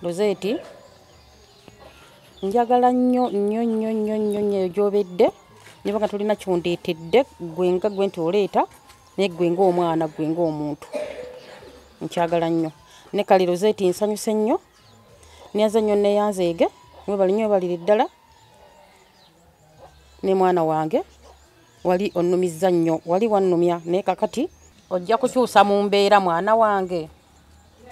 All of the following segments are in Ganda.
Rosette njagala nnyo gyobedde niba tulina kyondeetedde gwenga gwenti oleeta ne gwenga omwana gwenga omuntu nkyagala nnyo ne kali Rosette nsanyuse nnyo niyaza nnyo neyanzeege mwebali nnyo balire ddala ne mwana wange wali onnumizza nnyo wali wannumya naye kakati ojja kukyusa mu mbeera mwana wange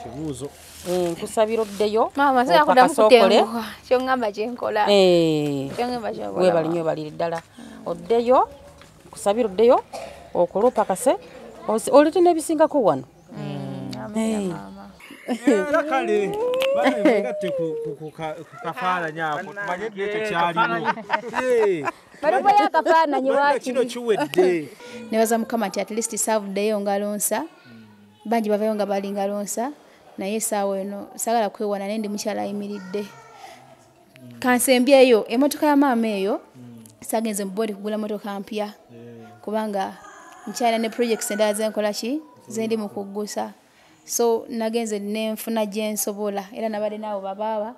kibuuzo nkusabira oddeyo mama sasa kudamu kutenguka kyo ngamba kyenkola webali nnyo balire ddala oddeyo kusabira oddeyo okulupa kase olete n'ebisingako wano era kale bagatte ku kafaananyi ako tumanye ekyo kyalimu balipo yakafaananyi waki kino kiwedde nebaza mukama nti at least saavuddeyo nga lonsa bangi bavayo nga bali nga lonsa naye saawa eno sagala kwewana nendi mukyala ayimiridde kansembyeyo emotoka ya maama eyo sagenze mu bodi kugula motoka mpya kubanga nkyalina ne projects endala zenkola ki zendi mu kuggusa so nagenze nenfuna gyensobola era nabadde naawo babaaba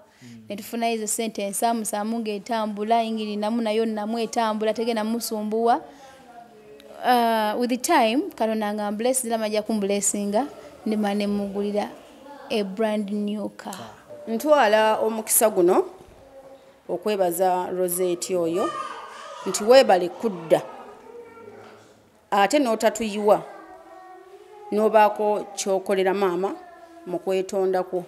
netufuna ezo sente ensaamusaamu ng'etambula ingiri namu nayo namu etambula tegenda musumbuwa with the time Katonda nga bless zila majja kumblessinga ndima ne mugulira a brand new car. Ntwala omukisa guno okwebaza Rosette oyo nti webale kudda ate n'otatuyiwa n'obaako kyokolera maama mu kwetondako.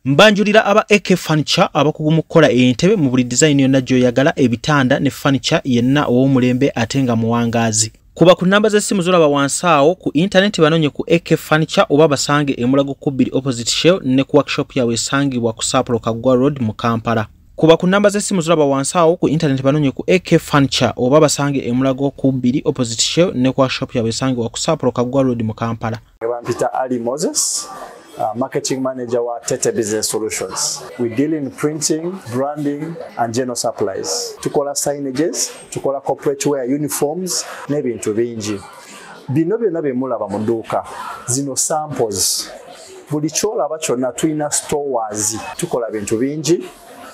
Mbanjulira aba AK Furniture abakugu mu kukola entebe mu buli design yonna gy'oyagala ebitanda ne furniture yenna ow'omulembe ate nga muwangaazi. Kuba ku namba z'essimu zolaba wansi awo ku internet banonye ku AK Furniture oba basange e Mulago Kubiri opposite Shell ne ku workshop yawe esangibwa ku Sapolo Kaggwa Road mu Kampala. Kuba ku namba z'essimu zolaba wansi awo ku internet banonye ku AK Furniture oba basange e Mulago Kubiri opposite Shell ne ku workshop yawe esangibwa ku Sapolo Kaggwa Road mu Kampala. Peter Ali Moses, marketing manager wa Tete Business Solutions. We deal in printing, branding, and general supplies. Tukola signages, tukola corporate wear uniforms, n'ebintu bingi. Bino byonna bye mulaba mu dduuka. Zino samples. Buli kyolaba kyonna tulina stores. Tukola bintu bingi.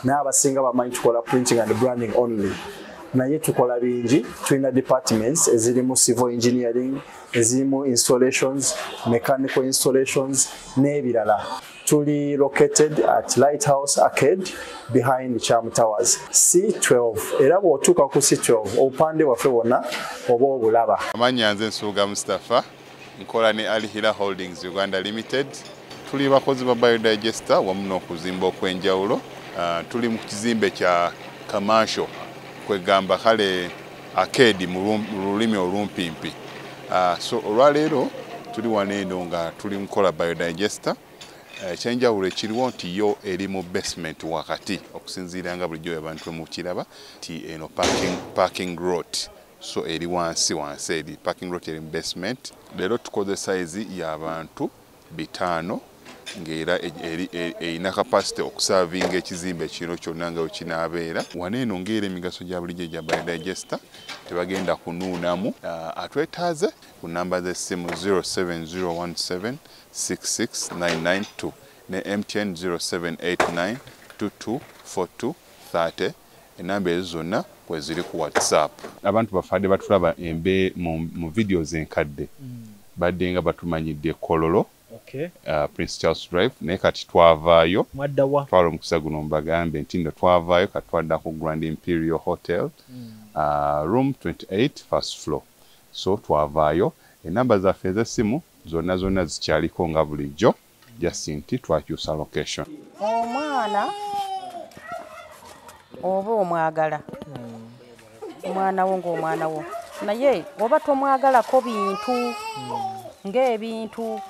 N'abasinga bamanyi tukola printing and branding only. Naye tukola bingi, tulina departments ezirimu civil engineering, ezirimu installations, mechanical installations, n'ebirala. Tuli located at Lighthouse Arcade behind Charm Towers. C12. Era bw'otuuka ku C12 obupande waffe bwonna oba obulaba. Amannya nze Nsuuga Mustafa, nkola ne Ali Hila Holdings Uganda Limited. Tuli bakozi ba biodigester wamu n'okuzimba okw'enjawulo. Tuli mu kizimbe kya commercial kwegamba kale arcade mu lulimi olumpimpi. So olwaleero tuli waneeno nga tuli mukola biodigester. Ekyenjawulo ekiriwo nti yo eri mu basement wakati okusinziira nga bulijjo abantu mu kiraba ti eno parking lot. So eri wansi eri parking lot eri mu basement. Leero tukoze size y'abantu 5 ngera erina capacity okuservinga ekizimbe kino kyonna nga wekinaabeera. Waneeno ngera emigaso gya bulijjo gya biodigester tebagenda kunuunamu. Atwetaaze ku namba z'essimu 07017669992 ne MTN 0789224230. Enamba ezo zonna kwe ziri ku WhatsApp. Abantu bafadde batulaba embe mu videos enkadde badde nga batumanyidde Kololo. Prince Charles Drive naye kati twavaayo twala omukisa guno mbagambe nti ndo twavaayo kati twadda ku Grand Imperial Hotel room 28 first floor. So twavaayo enamba zaffe ez'essimu zonna zikyaliko nga bulijjo just nti twakyusa location. Omwana oba omwagala omwana wo ng'omwana wo naye oba tomwagalako bintu ng'ebintu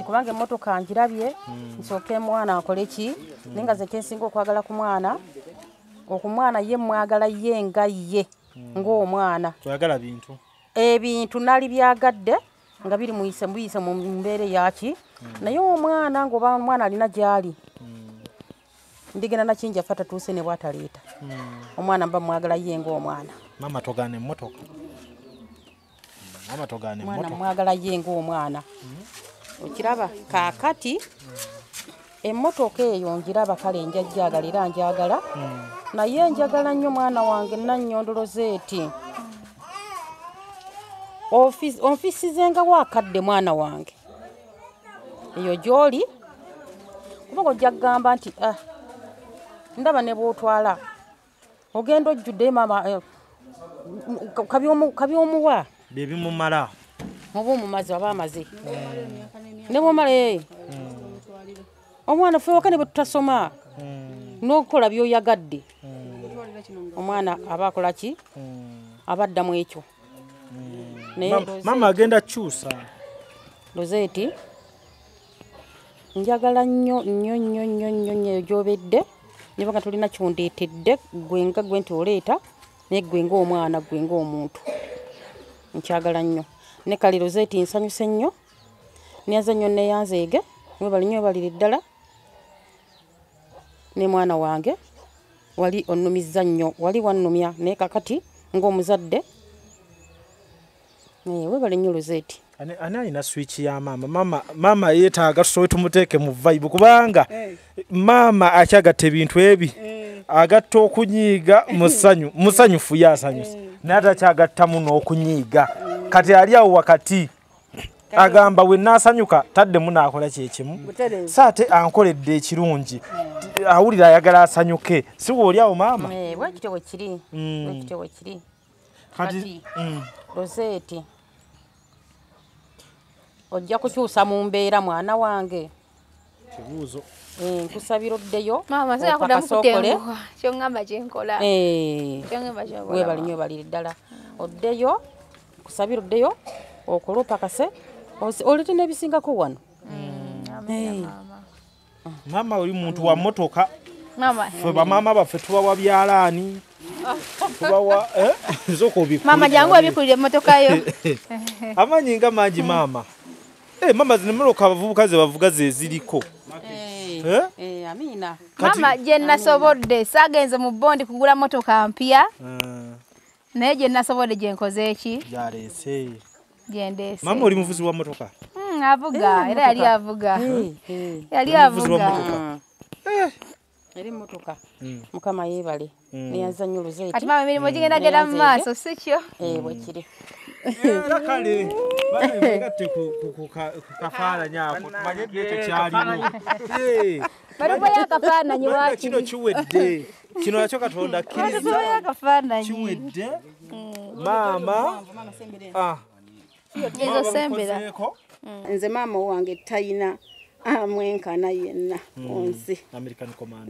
kubanga emmotoka ngirabye nsooke mwana akole ki naye nga ze kyensinga okwagala ku mwana okumwana ye mwagala ye nga ye ng'omwana twagala bintu ebintu nali byagadde nga biri muyise mu mbeera yaki naye omwana ng'oba omwana alina gyali ndigenda nakinja fata tuuse ne bwataleeta omwana mba mwagala ye ng'omwana mama togane emmotoka mwana mwagala ye ng'omwana okiraba kaakati emmotoka eyo njiraba kale njajjagala era njagala naye njagala nnyo mwana wange Nannyondoloze eti onfisizenga wakadde mwana wange eyo gy'oli kubanga ojja kugamba nti ndaba ne bw'otwala ogenda ojjudde maama kabyomuwa bebimumala oba omumazi aba amaze ne bwomala omwana ffe waka ne bwe tutasoma n'okukola by'oyagadde omwana aba akola ki aba addamu ekyo naye mama agenda kyusa Lozeti njagala nnyo eyo gy'obedde nebanga tulina kyondeetedde gwe nga gwe nti oleeta naye gwe ng'omwana gwe ng'omuntu nkyagala nnyo ne kali Lozeti nsanyuse nnyo niyaza nnyo neyanzeege mwebali nnyo balire ddala ne mwana wange wali onnumizza nnyo wali wannumya naye kakati ng'omuzadde webali nnyo Lozeti ani alina switch ya mama yeetaaga tusobe tumuteeke mu vibe kubanga mama akyagatta ebintu ebi agatta okunyiiga musanyufu yasanyuse naye atakyagattamu n'okunyiiga kati ali awo wakati agamba we naasanyuka taddemu n'akola kyekimu saate ankoledde ekirungi awulira ayagala asanyuke si wooli awo maama bwekityo wekiri kati Lozeti ojja kukyusa mu mbeera mwana wange kibuuzo nkusabira oddeyo mama sasa kudamu kutenguha kyongamba kyenkola webali nnyo balire ddala oddeyo nkusabira oddeyo okole opakase olete n'ebisingako wano mama oli muntu wa mmotoka ffe bamaama baffe tubawa byalaani tubawa mama jangu abikulira emmotoka yo amanyi nga mangi maama mama zino mmotoka abavubuka ze bavuga ze ziriko amina mama gye nasobodde saagenze mu bondi kugula mmotoka mpya naye gye nasobodde gye nkoze eki gyaleese gyendeese mama oli muvuzi wa mmotoka avuga era yali avuga eri mmotoka mukama yeebale neyaza nnyo Lozeti kati mama emirimu gigenda genda mu maaso si kyo bwekiri era kale bagatte ku kafaananyi ako tumanye ekyo kyalimu baliboyo akafaananyi waki kino kiwedde kino nakyo Katonda akkiriza kiwedde maama ezo sembera nze maama wange tayina amwenkana yenna onsi American command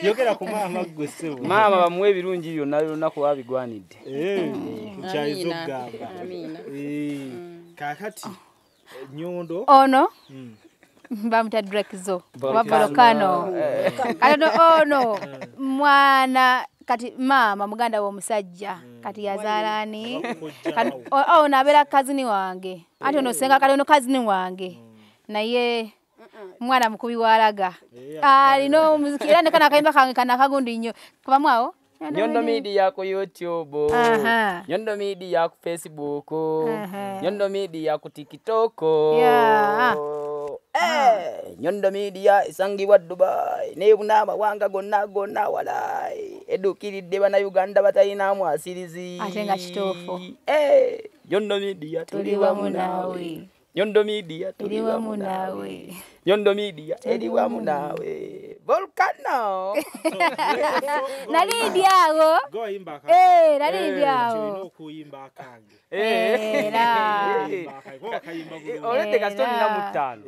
yogera ku maama gwe sebo maama bamuwe ebirungi byonna byonna kuba bigwanidde kyayizo gamba kakati Nyondo ono bamuta Drekizo wa Volcano kati ono mwana kati mama muganda w'omusajja kati yazaalani ono abeera kazini wange anti ono senga kali ono kazini wange naye mwana mukubi walaga alina omuziki era nekana akayimba kange kana kagundi nnyo kubamwawo Nyondo Media ku YouTube, Nyondo Media ku Facebook, Nyondo Media ku TikTok. Nyondo Media isangibwa Dubai ne bunama wanga gonna walai edukiridde bana Uganda batayinamu asirizi atenga kitofu Nyondo Media tuli wamu nawe Nyondo Media tuli wamu nawe Nyondo Media tuli wamu nawe Volcano nalidiawo goyimba nalidiawo kuyimba kange olete kasitoni na mutano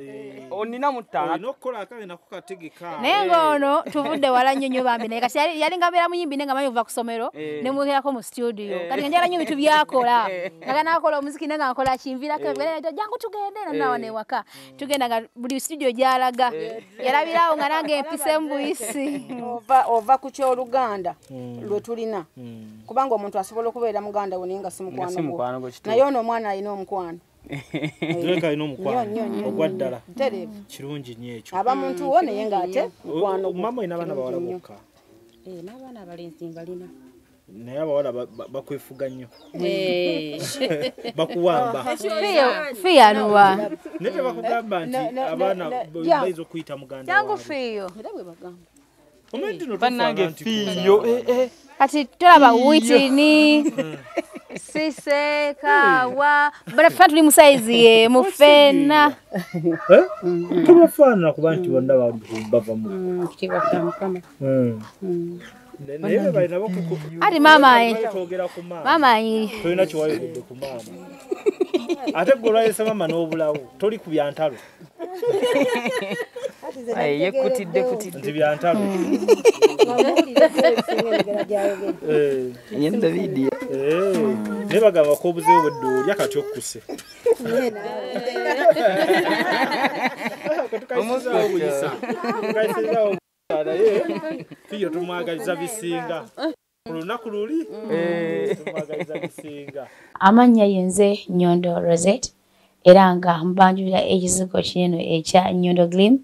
onina mutano nokola kange nakukategeka nengono tuvudde wala nnyo bambi naye kasi yali ngabera muyimbi nenga manyi kuva ku somero nemuherako mu studio kati njala nnyo bitu byakola nga nakola omuziki nenga nkola kimvirako jangu tugende nawa ne waka tugenda nga buli studio gyalaga yarabirawo nga nange empise mbuyisi ova ku kyoluganda lwe tulina kubanga omuntu asobola okubeera muganda we naye nga si mukwano gwe naye ono omwana alina omukwano Dreka ino mukwano ogwaddala kirungi nnyo ekyo aba muntu wo naye ng'ate mukwano mama ina abaana bawala bokka n'abaana abalenzi balina naye abawala bakwefuga nnyo bakuwamba fiyaluwa naye tebakugamba nti abaana bayinza okuyita muganda jangu fiyo bannange fiyo kati tolaba witini sisekawa bana fena tuli musaizi ye mufena tubafaanana kuba nti bonna bavamu naye balina ati mama twogera ku maama mama ayiri tolina kiwayogedde ku maama ate gwe olwayesa maama n'obulawo toli ku byantalo yekutidde nti byantalo yenda vidiyo naye bagamba ko obuzibu bwedde olya kati okkuse katukayisizaawo obuyisa tukayisizaawo naye fiyo tumwagaliza bisinga ku lunaku luli tumwagaliza bisinga. Amannya yenze Nyondo Rosette era nga mbanjulira ekizigo kinene ekya Nyondo Glim.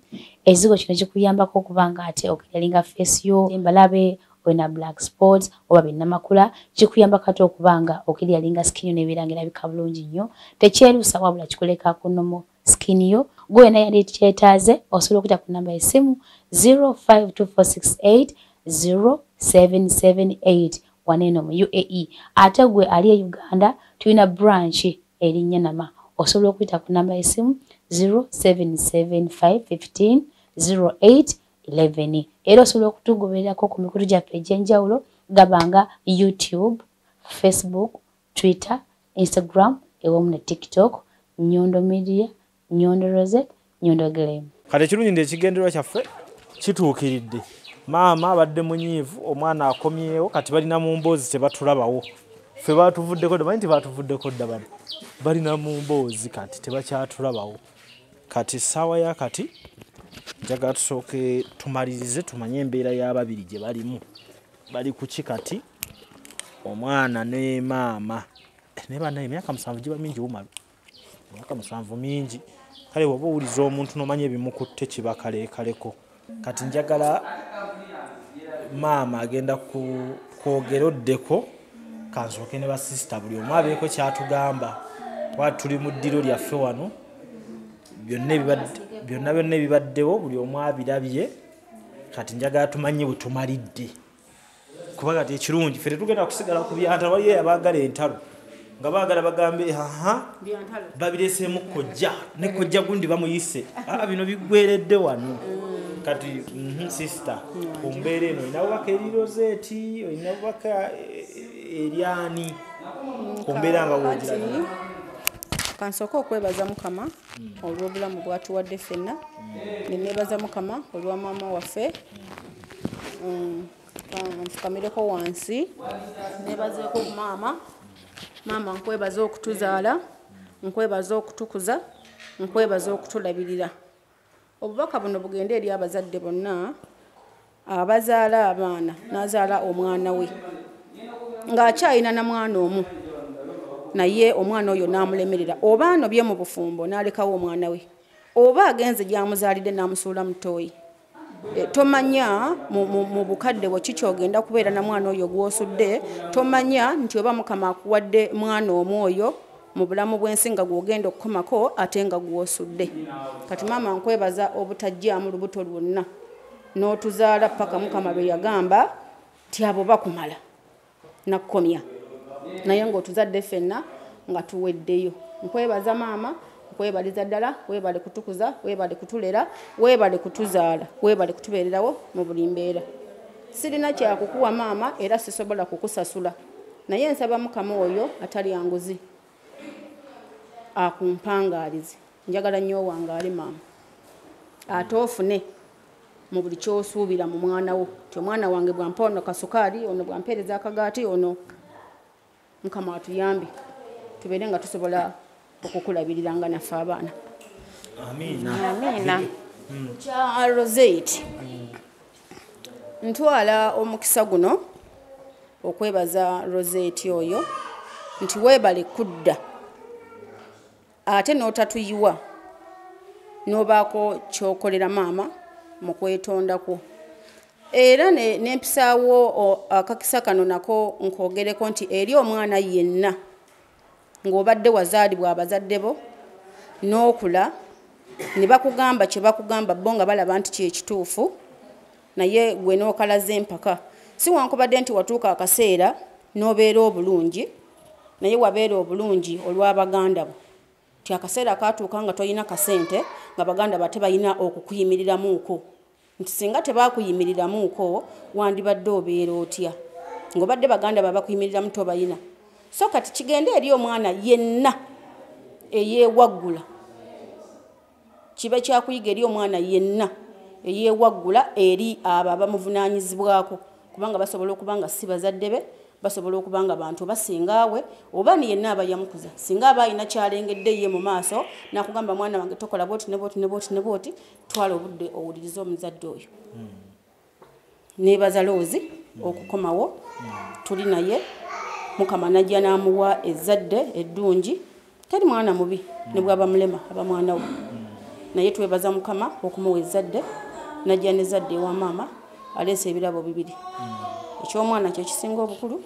Ekizigo kino kikuyambako okubanga ate okuyalinga face yo embalabe wena black spots oba binnamakula kikuyambako ate okubanga okiryalinga skin yo nebirangira bikabulungi nnyo tekyerusa wabula kikuleka kunomo skin yo gwe na yali kyetaaze osobola okuyita ku namba y'essimu 0524680778 waneno mu UAE ate gwe ali e Uganda tulina branch erinnya Nama osobola okuyita ku namba y'essimu 0775150811 era osobola okutugobererako ku mikutu gyaffe egy'enjawulo gabanga YouTube, Facebook, Twitter, Instagram ewamu ne TikTok Nyondo Media, Nyondo Rosette, Nyondo Glim. Kale kirungi nti ekigendererwa kyaffe kituukiridde. Maama abadde munyiivu omwana akomyewo kati balina mu mboozi tebatulabawo. Ffe baatuvuddeko dda nti baatuvuddeko dda bano. Balina mu mboozi kati tebakyatulabawo. Kati ssaawa ya kati njagala tusooke tumalirize tumanye embeera y'ababiri gye balimu. Bali ku ki kati omwana ne maama. Ne bannaye emyaka 7 giba mingi wumalu. Emyaka 7 mingi. Kale bw'oba owuliza omuntu n'omanya ebimukutte kiba kaleekaleko. Kati njagala maama agenda kwogera oddeko kansooke ne basisita buli omu abeeko kyatugamba. Twali tuli mu ddiro lyaffe wano byonna ebibaddewo buli omu abirabye kati njagala tumanye bwe tumalidde kuba kati ekirungi ffe tetugenda kusigala ku byantalo waliyo abaagala entalo nga baagala bagambe babireseemu kojja ne kojja gundi bamuyise bino bigweredde wano kati sister ku mbeera eno olina bubaka eri Rosette olina bubaka eryani ku mbeera nga wogira kansooka okwebaza Mukama olw'obulamu bwatuwadde ffenna neneebaza Mukama olwa maama waffe nfukamireko wansi neebazeeko maama nkwebaza okutuzaala nkwebaza okutukuza nkwebaza okutulabirira obubaka buno bugende eri abazadde bonna abazaala abaana n'azaala omwana we ng'akyalina na mwana omu naye omwana oyo n'amulemerera oba anobye mu bufumbo n'alekawo omwana we oba agenze gy'amuzaalidde n'amusuula mutoyi tomanya mu bukadde bwe kikyogenda kubeera na mwana oyo gw'osudde tomanya nti oba Mukama akuwadde mwana omu oyo mu bulamu bw'ensi nga gw'ogenda okukomako ate nga gw'osudde. Kati maama nkwebaza obutajjaamu lubuto lwonna n'otuzaala paka Mukama bwe yagamba ti abo bakumala nakkomya naye ng'otuzadde ffenna nga tuweddeyo. Nkwebaza maama nkwebaliza ddala weebale kutukuza weebale kutulera weebale kutuzaala weebale kutubeererawo mu buli mbeera. Sirina kyakukuwa maama era sisobola kukusasula naye nsaba Mukama oyo atali anguzi akumpangaalize. Njagala nnyo wangaali maama ate ofune mu buli kyosuubira mu mwana wo ti omwana wange bwampa ono kasukaali ono bwampeereza akagaati ono. Mukama atuyambe tubeere nga tusobola okukulabirira nga naffe abaana. Amiina. Kya Rosette ntwala omukisa guno okwebaza Rosette oyo nti weebale kudda ate n'otatuyiwa n'obaako kyokolera maama mu kwetondako. era n'empisaawo akakisa kano nako nkwogereko nti eri omwana yenna ng'obadde wazaalibwa abazadde bo n'okula ne bakugamba kye bakugamba bo nga balaba nti kyekituufu naye gwe n'okalaza empaka si wankubadde nti watuuka akaseera n'obeera obulungi naye wabeera obulungi olw'abaganda bo ti akaseera katuuka nga tolina kasente nga baganda bate balina okukuyimirilamuuko nti singa tebaakuyimirilamuuko wandibadde obeera otya ng'obadde baganda babakuyimiririramu tobalina so kati kigende eri omwana yenna eyeewaggula kiba kyakuyiga eri omwana yenna eyeewaggula eri abo abamuvunaanyizibwako kubanga basobola okuba nga si bazadde be basobola okuba nga bantu basingaawe oba ni yenna aba yamukuza singa aba alina kyalengedde ye mu maaso n'akugamba mwana wange tokola bwoti ne bwoti ne bwoti ne bwoti twala obudde owuliriza omuzadde oyo neebaza loozi okukomawo tuli naye mukama najja n'amuwa ezzadde eddungi teri mwana mubi ne bw'aba mulema aba mwana we naye twebaza mukama okumuwa ezzadde najja n'ezzadde ewa maama aleese ebirabo bibiri eky'omwana kye kisinga obukulu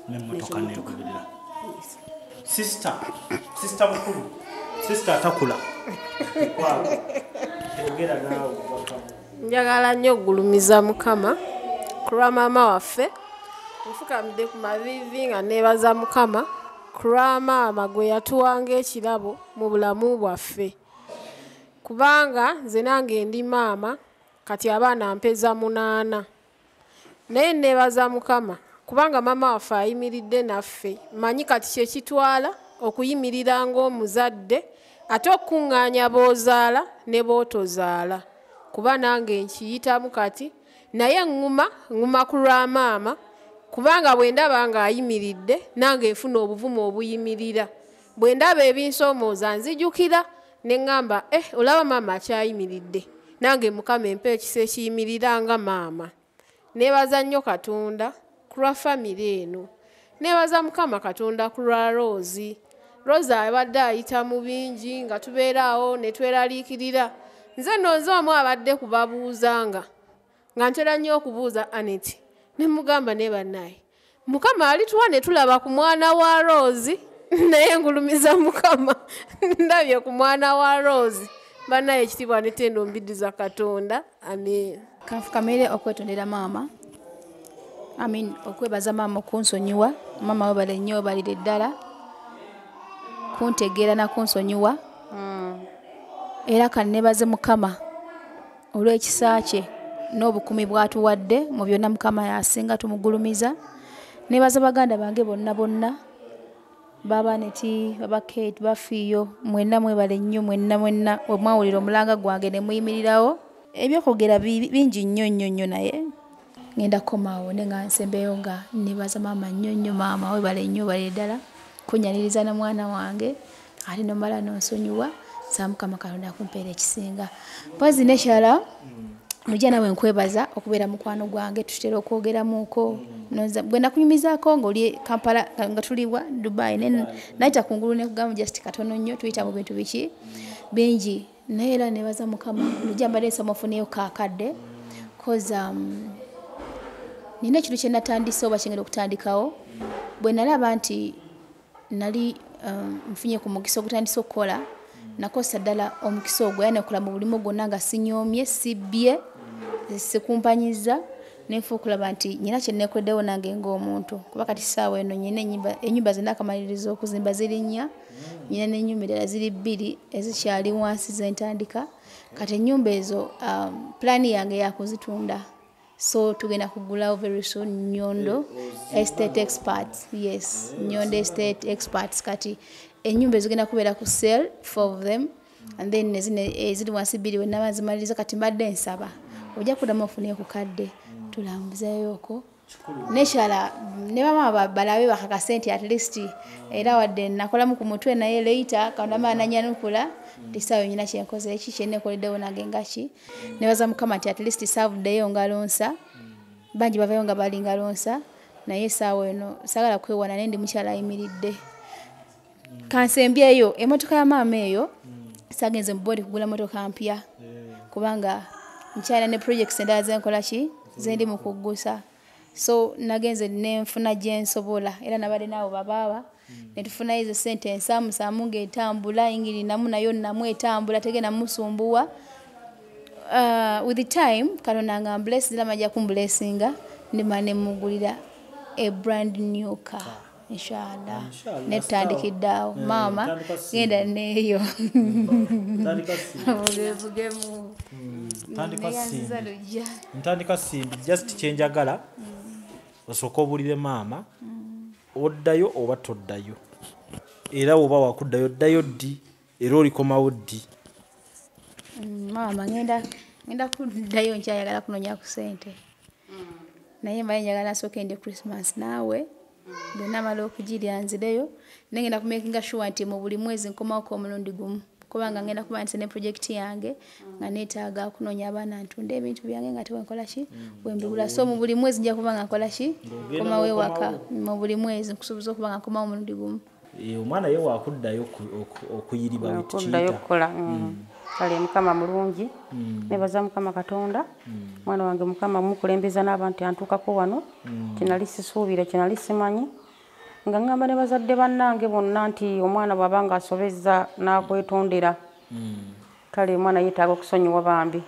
n'emmotoka neegulira sisita mukulu sisita atakula ogera naawe njagala nnyo okugulumiza mukama kulwa maama waffe nfukamidde ku mavivi nga neebaza mukama kulwa maama gwe yatuwanga ekirabo mu bulamu bwaffe kubanga nze nange ndi maama kati abaana mpeza 8 naye neebaza mukama kubanga maama waffe ayimiridde naffe manyi kati kyekitwala okuyimirira ng'omuzadde ate okuŋŋaanya b'ozaala ne b'otozaala kuba nange nkiyitamu kati naye ŋŋuma ku lwa maama kubanga bwe ndaba ng'ayimiridde nange nfuna obuvumu obuyimirira bwe ndaba ebinsoomooza nzijukira ne ŋŋamba olaba maama akyayimiridde nange mukama empa ekisa ekiyimirira nga maama neebaza nnyo katonda ku lwa famire eno neebaza mukama katonda ku lwa Rose abadde ayita mu bingi nga tubeeraawo ne tweraliikirira nze nnoze omu abadde kubabuuzanga nga ntera nnyo okubuuza Anet ne mugamba ne bannaye mukama alituwa ne tulaba ku mwana wa Rose naye ngulumiza mukama ndabye ku mwana wa Rose bannaye ekitiibwa n'ettendo mbiddiza katonda amen kanfukamire okwetondera maama okwebaza maama okunsonyiwa maama webale nnyo webalire ddala kuntegeera nakunsonyiwa era kannebaze mukama olw'ekisa kye n'obukumi bw'atuwadde mu byonna mukama yasinga tumugulumiza nebaza baganda bange bonna baba Neti baba Kate bafiiyo mwenna mwebale nnyo mwenna wemwawulira omulanga gwange ne muyimirirawo ebyokogera bingi nnyo naye ngenda kukomaawo ne nga nsembeyo nga nebaza maama nnyo maama webale nnyo bale ddala kunyaniriza na mwana wange ate nomala nonsonyiwa sa mukama katonda akumpeera ekisinga mpazi nekyala nojja nawe nkwebaza okubeera mukwano gwange tutera okwogeramuuko bwe nakunyumizaako ng'oli Kampala nga tuliwa Dubai nayita kungulu nekugamba just katono nnyo tuyita mu bintu biki bingi naye era nebaza mukama nojja mbaleesa mufuneyo kaakadde cause nina ekintu kye natandise oba kyengenda okutandikawo bwe nalaba nti nali nfunye ku mukisa ogutandise okukola nakosa ddala omukisa ogwo era nekola mu bulimu gwonna nga sinyoomye sibbye sikumpanyiza nenfa okulaba nti nyina kye neekoleddewo nange ng'omuntu kuba kati ssaawa eno nyina ennyumba ze naakamaliriza okuzimba ziri 4 nyina n'ennyumba endala ziri 2 ezikyali wansi zentandika kati ennyumba ezo pulaani yange yakuzitunda so tugenda kugulawo very soon Nyondo Estate Experts yes Nyondo Estate Experts kati ennyumba ezigenda kubeera ku sale 4 of them and then eziri wansi 2 we nabazimaliriza kati mbadde nsaba ojja kuddamu ofuneyo ku kadde tulambuzeeyoko nekyala ne bamama balabe bakakase nti at least era wadde nakolamu ku mutwe naye later kandama nanyanukula tisaawe nyina kyenkoze eki kyenekoleddewo nange ngaki nebaza mukama nti at least saavuddeyo nga lonsa bangi bavayo nga bali nga lonsa naye saawa eno sagala kwewana nendi mukyala ayimiridde kansembyeyo emotoka ya maama eyo sagenze mu bodi kugula motoka mpya kubanga nkyalina ne projects endala zenkola ki zendi mu kuggusa so nagenze nenfuna gyensobola era nabadde naawe babaawa netufuna ezo sente ensaamusaamu ng'etambula ingiri namu nayo namu etambula tegenda musumbuwa with the time Katonda nga bless zila majja kumblessinga ndima ne mugulira a brand new car inshallah netandikiddeawo maama genda neeyo ntandika simbi just kyenjagala osooka obulire maama oddayo oba toddayo era oba wakuddayo oddayo ddi era olikomawo ddi maama ngenda kuddayo nkyayagala kunoonya ku ssente naye mbaye njagala nasooka endi Christmas naawe bwenamala okugirya nzireyo nengenda kumakinga sure nti mu buli mwezi nkomako omulundi gumu kubanga ngenda kuba nti ne project yange nga neetaaga kunoonya abaana ntunda ebintu byange nga tewenkola ki bwembigula so mu buli mwezi nja kuba nga nkola ki komawo ewaka mu buli mwezi nkusuubiza okuba nga nkomawo omulundi gumu omwana ye wakuddayo okuyiriba okuddayo kukola kale mukama mulungi nebaza mukama Katonda mwana wange mukama mukulembeza n'abantu antuukako wano kinali sisuubire kinali simanyi nga ngamba ne bazadde bannange bonna nti omwana bw'abanga asobezza n'akwetondera kale omwana yeetaaga okusonyiwa bambi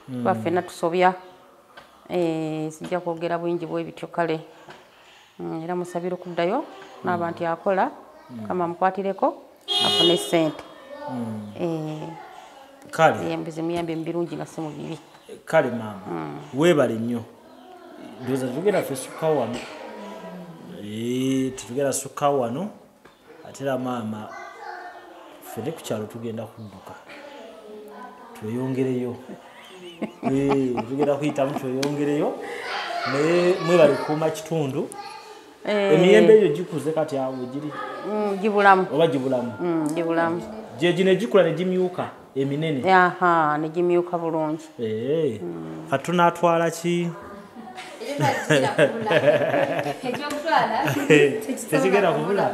baffenna tusobya sijja kwogera bwingi bwebityo kale era musabire okuddayo n'abantu akola kama mukwatireko afune ssente kale embuzi muyambe mubirungi nga si mu bibi kale maama weebale nnyo ndowooza tugenda ffe sukka wano tetugenda sukka wano ate era maama ffe ne ku kyalo tugenda kudduka tweyongereyo tugenda kuyitamu tweyongereyo naye mwebale kukuuma kitundu emiyembe egyo gikuze kati awo giri gibulamu oba gibulamu gibulamu gye gino egikula ne gimyuka eminene ne gimyuka bulungi kati tunaatwala ki tekigenda kubula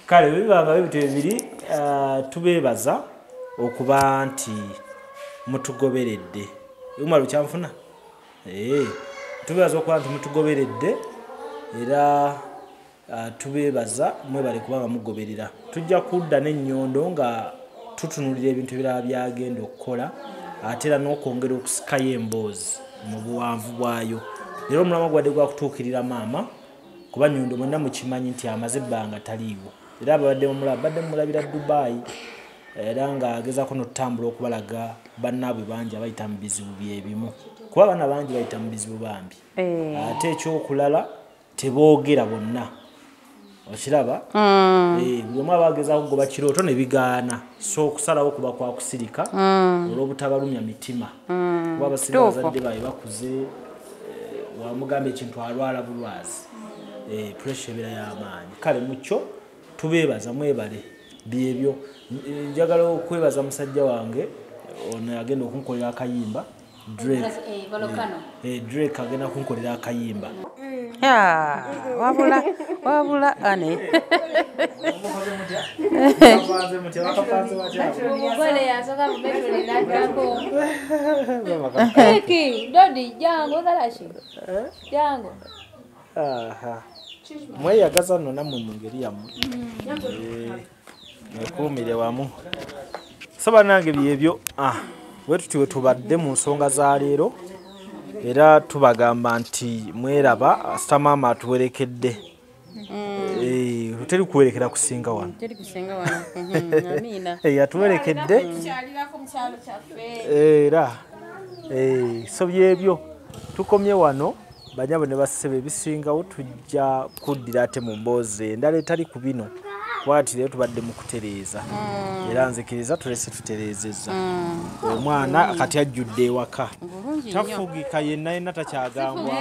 kale bwebibanga bebito ebiri tubeebaza okuba nti mutugoberedde umala okyanfuna tubeebaza okuba nti mutugoberedde era tubeebaza mwebale kubanga mugoberera tujja kudda n'ennyondo nga tutunulira ebintu ebirala byagenda okukola ate era n'okwongera okusikayo emboozi mu buwanvu bwayo era omulama gwadde gwakutuukirira maama kuba nnyondo mwenna mukimanyi nti amaze ebbanga taliiwo era abadde mumulabira Dubai era ng'agezaako n'otutambula okubalaga bannaabwe bangi abayita mu bizibu byebimu kuba abaana bangi bayita mu bizibu bambi ate ekyokulala teboogera bonna okiraba buli omu abagezaako kugoba kirooto ne bigaana so okusalawo kuba kwa kusirika olw'obutabalumya mitima kuba abasinga bazadde baabwe bakuze wamugamba ekintu alwala bulwazi puresha ebeera y'amaanyi kale mukyo tubeebaza mwebale byebyo njagala okwebaza musajja wange ono agenda okunkolera akayimba Drake agenda kunkolera akayimba wabula ane omugole yasoka mubetole naddako eki dodi jango galashi jango mweyagaza nno nammwe mu ngeri yammwe mwekuumire wamu saba nange byebyo bwe tuti we tubadde mu nsonga za leero era tubagamba nti mweraba sitamaama atuwerekedde teri kuwerekera kusinga wano atuwerekedde era so byebyo tukomye wano banyabo ne basebe bisingawo tujja kuddira ate mu mboozi endala etali ku bino bwati leero tubadde mu kutereeza era nzikiriza tulese tutereezezza omwana kati ajjudde ewaka tafugika yenna takyagambwako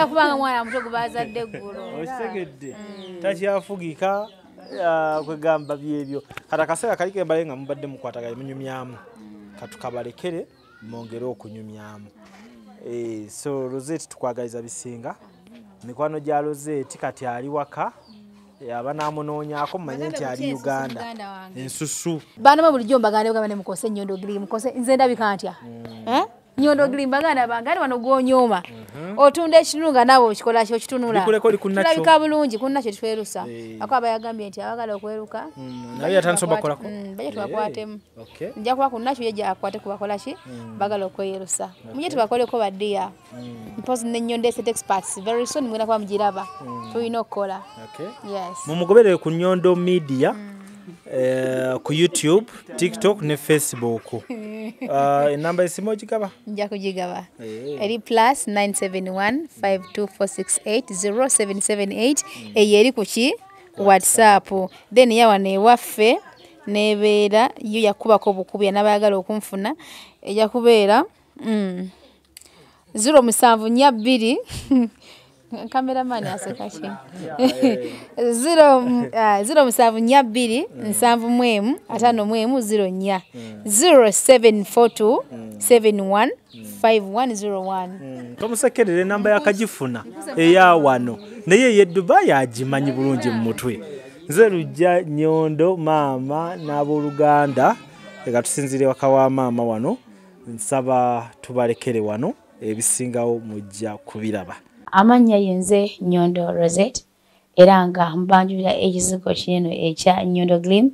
kubanga mwana muto gubazadde eggulo okitegedde takyafugika kwegamba byebyo kati akaseera kali kembale nga mubadde mukwataganye munyumyamu katukabalekere mwongere okunyumyamu so Rosette tukwagaliza bisinga mikwano gya Rosette kati ali waka abanamunoonyako manye nti ali Uganda ensusu bana bulijjo mbaganda ogamba mukose Nyondo Green mukose nze ndabika ntya Nyondo Green baganda bangani wano gwonyoma otunda ekinunga nawe okikola kyo kitunula tulabika bulungi kunna kye twerusa akwaba yagambye nti abagala okweruka naye atansoba kolako baje twakwatemu nja kwa kunna kyo yeja akwate kubakola ki bagala okwerusa muje tubakoleko baddiya mpozi ne Nyondo Estate Experts very soon mwina kwa mjiraba tulina okukola yes mumugoberere ku Nyondo Media ku YouTube, TikTok ne Facebook. Enamba esimu ogigaba? Nja kugigaba. Eri plus 971-52468-0778 eyeri kuki WhatsApp. Then yawa ne waffe nebeera yo yakubako obukubya n'abayagala okunfuna eja kubeera 072 cameraman asekachi 072 nsanvu 5 0742 71 5101 tomusekerere namba yakagifuna eya wano naye ye Dubai agimanyi bulungi mu mutwe nze lujja Nyondo maama n'aboluganda eka tusinzire waka wa maama wano nsaba tubalekere wano ebisingawo mujja kubiraba. Amanya yenze Nyondo Rosette era nga mbanjulira ekizigo kinene ekya Nyondo Glim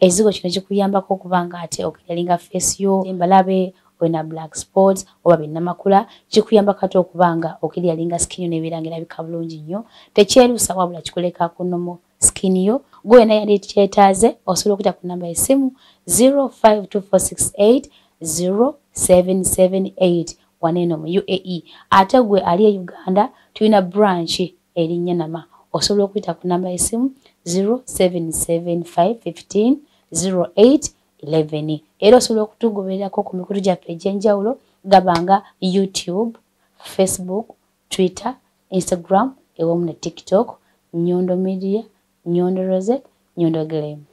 ekizigo kino kikuyambako okubanga ate okiralinga face yo embalabe wena black spots oba binnamakula kikuyamba kati okubanga okiralinga skin nebirangira bikabulungi nnyo tekyerusa wabula kikuleka kunomo skin yo gwena yali kyetaze osobola okuyita ku namba y'essimu 052468 0778 waneno mu UAE ate gwe ali e Uganda tulina branch eri Nyanama osobola okuyita ku namba y'essimu 0775150811 era osobola okutugobererako ku mikutu gyaffe egy'enjawulo gabanga YouTube, Facebook, Twitter, Instagram ewamu ne TikTok. Nyondo Media, Nyondo Rosette, Nyondo Glim.